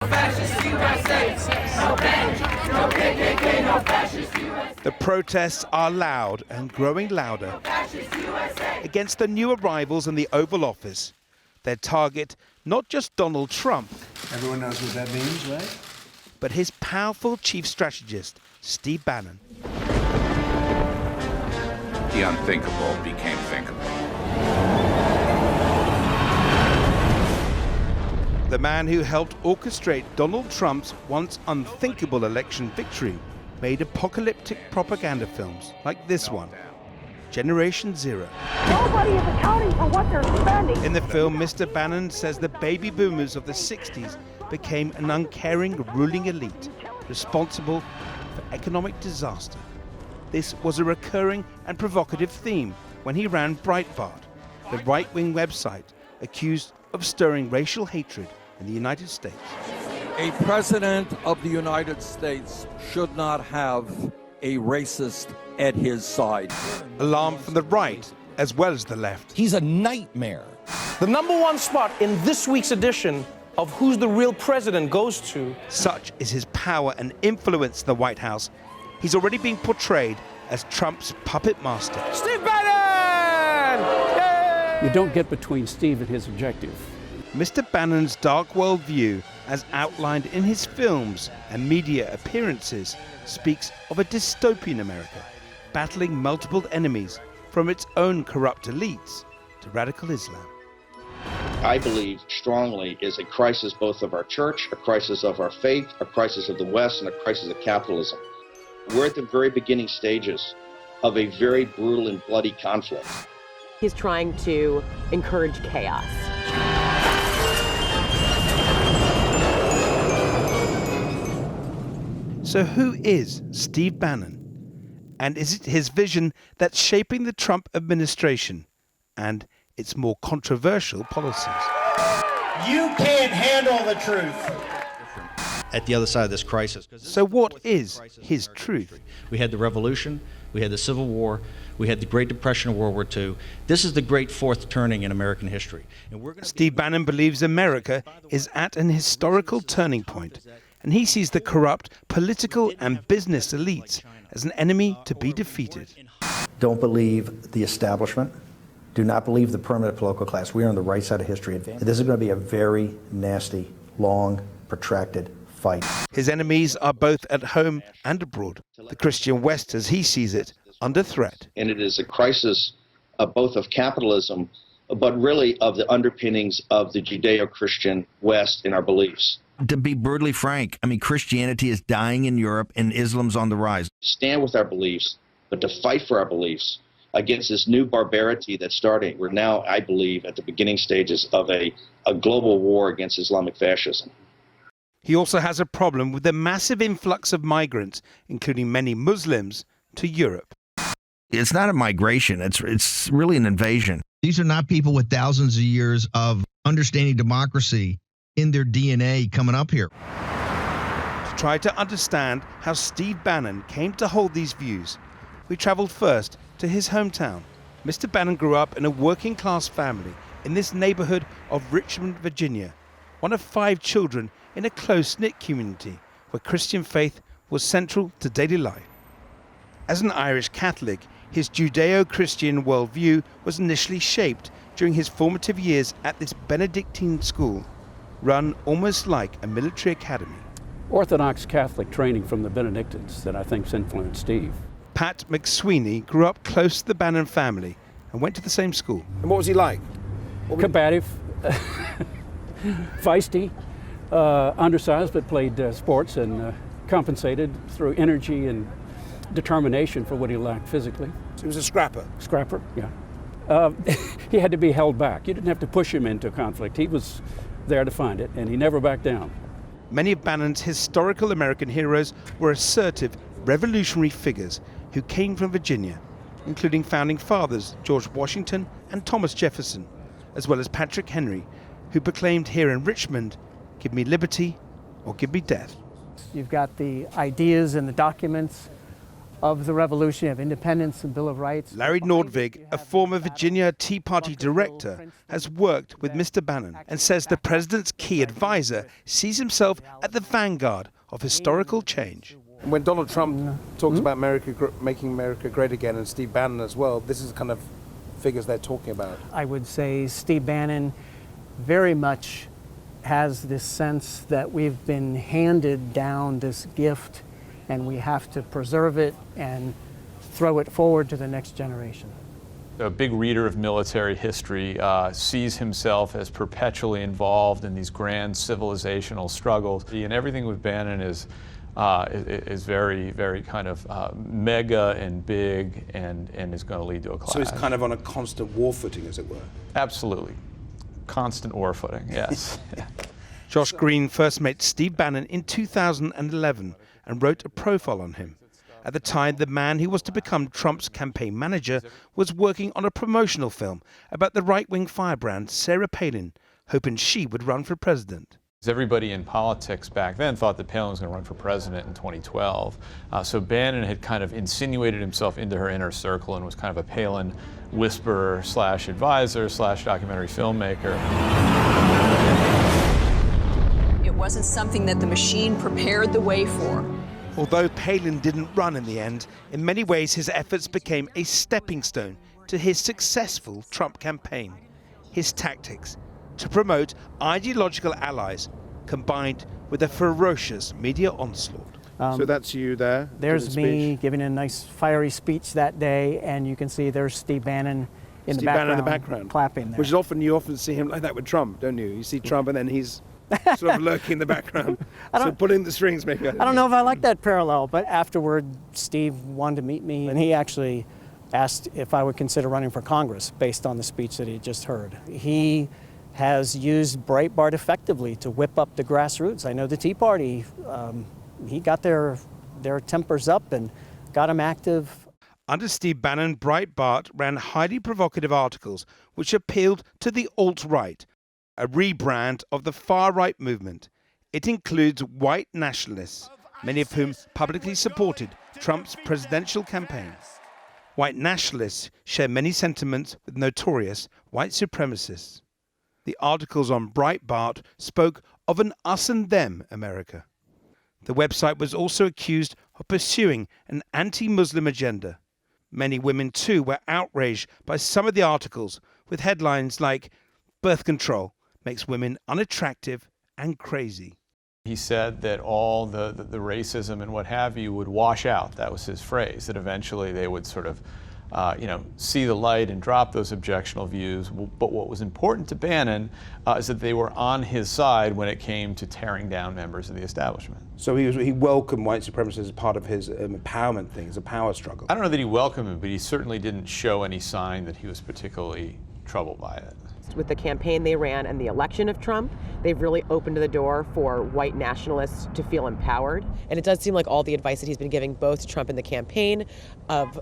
The protests are loud and growing louder against the new arrivals in the Oval Office. Their target, not just Donald Trump. Everyone knows what that means, right? But his powerful chief strategist, Steve Bannon. The unthinkable became thinkable. The man who helped orchestrate Donald Trump's once unthinkable election victory made apocalyptic propaganda films like this one, Generation Zero. Nobody is accounting for what they're spending. In the film, Mr. Bannon says the baby boomers of the 60s became an uncaring ruling elite responsible for economic disaster. This was a recurring and provocative theme when he ran Breitbart, the right-wing website accused of stirring racial hatred in the United States. A president of the United States should not have a racist at his side. Alarm from the right as well as the left. He's a nightmare. The #1 spot in this week's edition of Who's the Real President goes to. Such is his power and influence in the White House. He's already being portrayed as Trump's puppet master. Steve Bannon! Yay! You don't get between Steve and his objective. Mr. Bannon's dark worldview, as outlined in his films and media appearances, speaks of a dystopian America, battling multiple enemies, from its own corrupt elites to radical Islam. I believe strongly is a crisis both of our church, a crisis of our faith, a crisis of the West, and a crisis of capitalism. We're at the very beginning stages of a very brutal and bloody conflict. He's trying to encourage chaos. So who is Steve Bannon? And is it his vision that's shaping the Trump administration and its more controversial policies? You can't handle the truth. At the other side of this crisis. So what is his truth? We had the Revolution, we had the Civil War, we had the Great Depression of World War II. This is the great fourth turning in American history. And Steve Bannon believes America is at an historical turning point, and he sees the corrupt political and business elites as an enemy to be defeated. Don't believe the establishment. Do not believe the permanent political class. We are on the right side of history. This is going to be a very nasty, long, protracted fight. His enemies are both at home and abroad. The Christian West, as he sees it, under threat. And it is a crisis of both of capitalism, but really of the underpinnings of the Judeo-Christian West in our beliefs. To be brutally frank, I mean, Christianity is dying in Europe and Islam's on the rise. Stand with our beliefs, but to fight for our beliefs against this new barbarity that's starting. We're now, I believe, at the beginning stages of a global war against Islamic fascism. He also has a problem with the massive influx of migrants, including many Muslims, to Europe. It's not a migration, it's really an invasion. These are not people with thousands of years of understanding democracy in their DNA coming up here. To try to understand how Steve Bannon came to hold these views, we traveled first to his hometown. Mr. Bannon grew up in a working-class family in this neighborhood of Richmond, Virginia, one of 5 children in a close-knit community where Christian faith was central to daily life. As an Irish Catholic, his Judeo-Christian worldview was initially shaped during his formative years at this Benedictine school, run almost like a military academy. Orthodox Catholic training from the Benedictines that I think's influenced Steve. Pat McSweeney grew up close to the Bannon family and went to the same school. And what was he like? Combative, feisty, undersized, but played sports and compensated through energy and determination for what he lacked physically. So he was a scrapper? Scrapper, yeah. He had to be held back. You didn't have to push him into conflict. He was there to find it, and he never backed down. Many of Bannon's historical American heroes were assertive, revolutionary figures who came from Virginia, including founding fathers George Washington and Thomas Jefferson, as well as Patrick Henry, who proclaimed here in Richmond, "Give me liberty or give me death." You've got the ideas and the documents of the Revolution, of Independence and Bill of Rights. Larry Nordvig, a former Virginia Tea Party director, has worked with Mr. Bannon and says the president's key advisor sees himself at the vanguard of historical change. When Donald Trump talks about making America great again, and Steve Bannon as well, this is the kind of figures they're talking about. I would say Steve Bannon very much has this sense that we've been handed down this gift and we have to preserve it and throw it forward to the next generation. A big reader of military history, sees himself as perpetually involved in these grand civilizational struggles. And everything with Bannon is very, very kind of mega and big and is going to lead to a clash. So he's kind of on a constant war footing, as it were. Absolutely. Constant war footing, yes. Yeah. Josh Green first met Steve Bannon in 2011 and wrote a profile on him. At the time, the man who was to become Trump's campaign manager was working on a promotional film about the right-wing firebrand Sarah Palin, hoping she would run for president. Everybody in politics back then thought that Palin was going to run for president in 2012. So Bannon had kind of insinuated himself into her inner circle and was kind of a Palin whisperer / advisor / documentary filmmaker. It wasn't something that the machine prepared the way for. Although Palin didn't run in the end, in many ways his efforts became a stepping stone to his successful Trump campaign. His tactics to promote ideological allies combined with a ferocious media onslaught. So that's you there? There's me giving a nice fiery speech that day, and you can see there's Steve Bannon in the background clapping there. Which is you often see him like that with Trump, don't you? You see Trump and then he's sort of lurking in the background, so pulling the strings maybe. I don't know if I like that parallel, but afterward Steve wanted to meet me, and he actually asked if I would consider running for Congress based on the speech that he had just heard. He has used Breitbart effectively to whip up the grassroots. I know the Tea Party, he got their tempers up and got them active. Under Steve Bannon, Breitbart ran highly provocative articles which appealed to the alt-right, a rebrand of the far-right movement. It includes white nationalists, many of whom publicly supported Trump's presidential campaign. White nationalists share many sentiments with notorious white supremacists. The articles on Breitbart spoke of an us and them America. The website was also accused of pursuing an anti-Muslim agenda. Many women, too, were outraged by some of the articles, with headlines like, "Birth control makes women unattractive and crazy." He said that all the racism and what have you would wash out. That was his phrase, that eventually they would sort of see the light and drop those objectionable views. But what was important to Bannon is that they were on his side when it came to tearing down members of the establishment. So he welcomed white supremacy as part of his empowerment thing, as a power struggle. I don't know that he welcomed it, but he certainly didn't show any sign that he was particularly troubled by it. With the campaign they ran and the election of Trump, they've really opened the door for white nationalists to feel empowered. And it does seem like all the advice that he's been giving both to Trump in the campaign of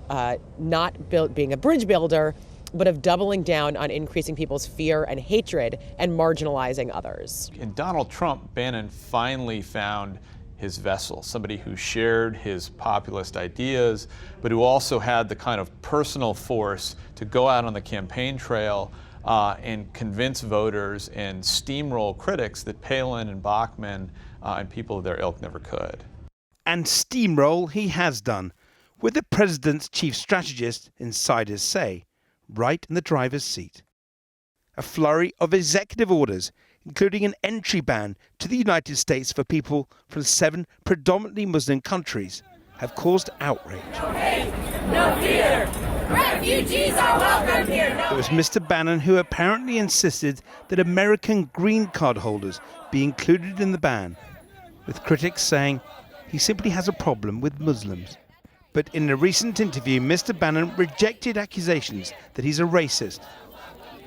not being a bridge builder, but of doubling down on increasing people's fear and hatred and marginalizing others. In Donald Trump, Bannon finally found his vessel, somebody who shared his populist ideas, but who also had the kind of personal force to go out on the campaign trail and convince voters and steamroll critics that Palin and Bachmann and people of their ilk never could. And steamroll he has done, with the president's chief strategist, insiders say, right in the driver's seat. A flurry of executive orders, including an entry ban to the United States for people from 7 predominantly Muslim countries, have caused outrage. No hate, no fear. Refugees are welcome here. It was Mr. Bannon who apparently insisted that American green card holders be included in the ban, with critics saying he simply has a problem with Muslims. But in a recent interview, Mr. Bannon rejected accusations that he's a racist.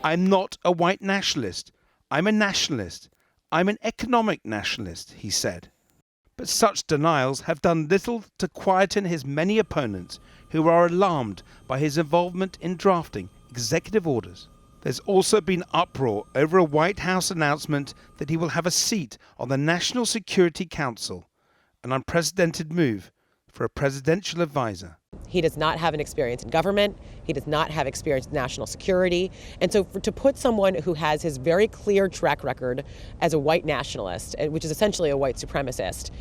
"I'm not a white nationalist. I'm a nationalist. I'm an economic nationalist," he said. But such denials have done little to quieten his many opponents who are alarmed by his involvement in drafting executive orders. There's also been uproar over a White House announcement that he will have a seat on the National Security Council, an unprecedented move for a presidential advisor. He does not have an experience in government. He does not have experience in national security. And so to put someone who has his very clear track record as a white nationalist, which is essentially a white supremacist,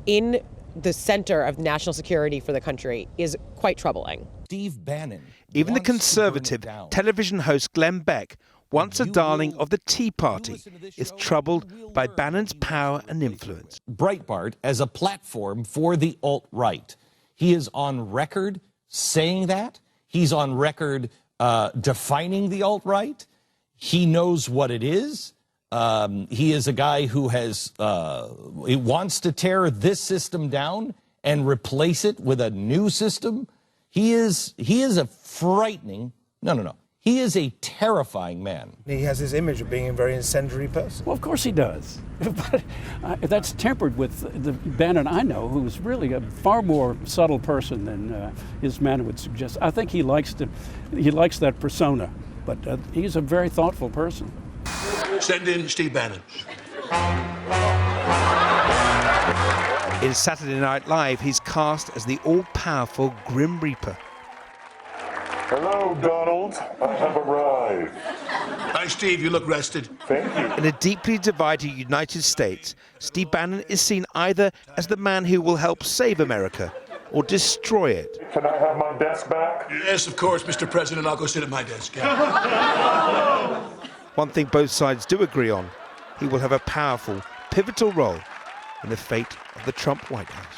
in the center of national security for the country is quite troubling. Steve Bannon. Even the conservative television host Glenn Beck, once a darling of the Tea Party, is troubled by Bannon's power and influence. Breitbart as a platform for the alt-right. He is on record saying that. He's on record defining the alt-right. He knows what it is. He is a guy who he wants to tear this system down and replace it with a new system. He is a frightening, he is a terrifying man. He has this image of being a very incendiary person. Well, of course he does. But that's tempered with the Bannon I know, who's really a far more subtle person than his manner would suggest. I think he likes that persona, but he's a very thoughtful person. Send in Steve Bannon. In Saturday Night Live, he's cast as the all-powerful Grim Reaper. Hello, Donald. I have arrived. Hi, Steve. You look rested. Thank you. In a deeply divided United States, Steve Bannon is seen either as the man who will help save America or destroy it. Can I have my desk back? Yes, of course, Mr. President. I'll go sit at my desk. Yeah. One thing both sides do agree on, he will have a powerful, pivotal role in the fate of the Trump White House.